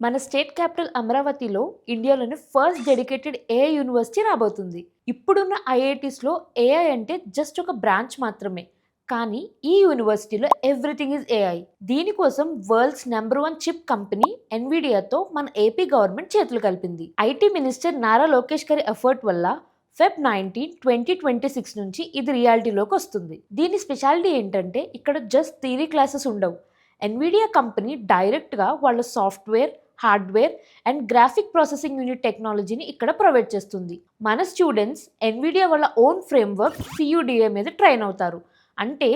మన state capital అమరావతిలో ఇండియాలోని ఫస్ట్ డెడికేటెడ్ ఏఐ యూనివర్సిటీ రాబోతుంది. ఇప్పుడున్న ఐఐటీస్లో ఏఐ అంటే జస్ట్ ఒక బ్రాంచ్ మాత్రమే. కానీ ఈ యూనివర్సిటీలో ఎవ్రీథింగ్ ఈజ్ ఏఐ. దీనికోసం వరల్డ్స్ నెంబర్ 1 చిప్ కంపెనీ ఎన్విడియాతో మన ఏపీ గవర్నమెంట్ చేతులు కలిపింది. ఐటీ మినిస్టర్ నారా లోకేష్ గారి ఎఫర్ట్ వల్ల Feb 19, 2026 నుంచి ఇది రియాలిటీలోకి వస్తుంది. దీని స్పెషాలిటీ ఏంటంటే ఇక్కడ జస్ట్ థియరీ క్లాసెస్ ఉండవు. ఎన్విడియా కంపెనీ డైరెక్ట్గా వాళ్ళ software, hardware and graphic processing unit టెక్నాలజీని ఇక్కడ ప్రొవైడ్ చేస్తుంది. మన స్టూడెంట్స్ ఎన్విడియా వాళ్ళ ఓన్ ఫ్రేమ్వర్క్ CUDA మీద ట్రైన్ అవుతారు. అంటే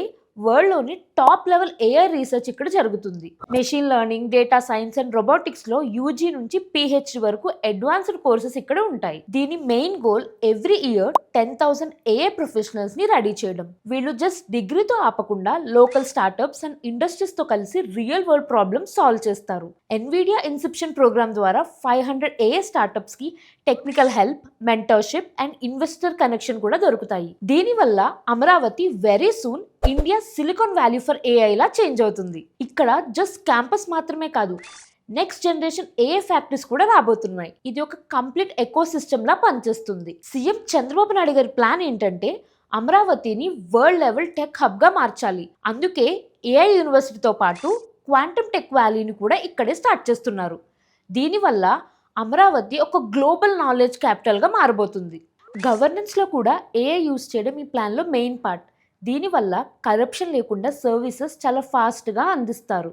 వరల్డ్లోని టాప్ లెవెల్ ఏఐ రీసెర్చ్ ఇక్కడ జరుగుతుంది. Machine learning, data science and రోబోటిక్స్లో UG నుంచి PhD వరకు అడ్వాన్స్డ్ కోర్సెస్ ఇక్కడ ఉంటాయి. దీని main goal every year 10,000 AI ప్రొఫెషనల్స్ని రెడీ చేయడం. వీళ్ళు జస్ట్ డిగ్రీతో ఆపకుండా లోకల్ స్టార్టప్స్ అండ్ ఇండస్ట్రీస్తో కలిసి రియల్ వరల్డ్ ప్రాబ్లమ్స్ సాల్వ్ చేస్తారు. ఎన్విడియా ఇన్సెప్షన్ ప్రోగ్రామ్ ద్వారా 500 ఏఐ స్టార్టప్స్కి technical help, mentorship and investor connection కూడా దొరుకుతాయి. దీనివల్ల Amaravati very soon India Silicon Valley for AI లా చేంజ్ అవుతుంది. ఇక్కడ జస్ట్ క్యాంపస్ మాత్రమే కాదు, నెక్స్ట్ జనరేషన్ ఏఐ ఫ్యాక్టరీస్ కూడా రాబోతున్నాయి. ఇది ఒక కంప్లీట్ ఎకో సిస్టమ్ లా పనిచేస్తుంది. సీఎం చంద్రబాబు నాయుడు గారి ప్లాన్ ఏంటంటే అమరావతిని వరల్డ్ లెవెల్ టెక్ హబ్ గా మార్చాలి. అందుకే ఏఐ యూనివర్సిటీతో పాటు క్వాంటమ్ టెక్ వ్యాలీని కూడా ఇక్కడే స్టార్ట్ చేస్తున్నారు. దీనివల్ల అమరావతి ఒక గ్లోబల్ నాలెడ్జ్ క్యాపిటల్గా మారబోతుంది. గవర్నెన్స్లో కూడా ఏఐ యూజ్ చేయడం ఈ ప్లాన్లో మెయిన్ పార్ట్. దీనివల్ల కరప్షన్ లేకుండా సర్వీసెస్ చాలా ఫాస్ట్గా అందిస్తారు.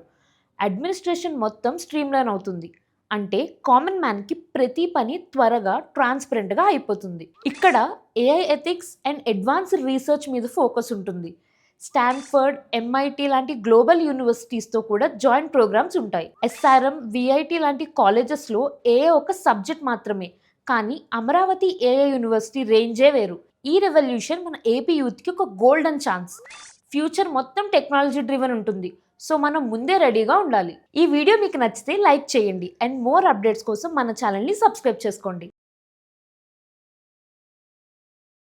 అడ్మినిస్ట్రేషన్ మొత్తం స్ట్రీమ్లైన్ అవుతుంది. అంటే కామన్ మ్యాన్కి ప్రతి పని త్వరగా, ట్రాన్స్పరెంట్గా అయిపోతుంది. ఇక్కడ AI ethics and advanced research మీద ఫోకస్ ఉంటుంది. స్టాన్ఫర్డ్, MIT లాంటి గ్లోబల్ యూనివర్సిటీస్తో కూడా జాయింట్ ప్రోగ్రామ్స్ ఉంటాయి. SRM, VIT లాంటి కాలేజెస్లో ఏఐ ఒక సబ్జెక్ట్ మాత్రమే. కానీ అమరావతి ఏఐ యూనివర్సిటీ రేంజే వేరు. ఈ రెవల్యూషన్ మన ఏపీ యూత్కి ఒక గోల్డెన్ ఛాన్స్. ఫ్యూచర్ మొత్తం టెక్నాలజీ డ్రివెన్ ఉంటుంది. సో మనం ముందే రెడీగా ఉండాలి. ఈ వీడియో మీకు నచ్చితే లైక్ చేయండి అండ్ మోర్ అప్డేట్స్ కోసం మన ఛానల్ని సబ్స్క్రైబ్ చేసుకోండి.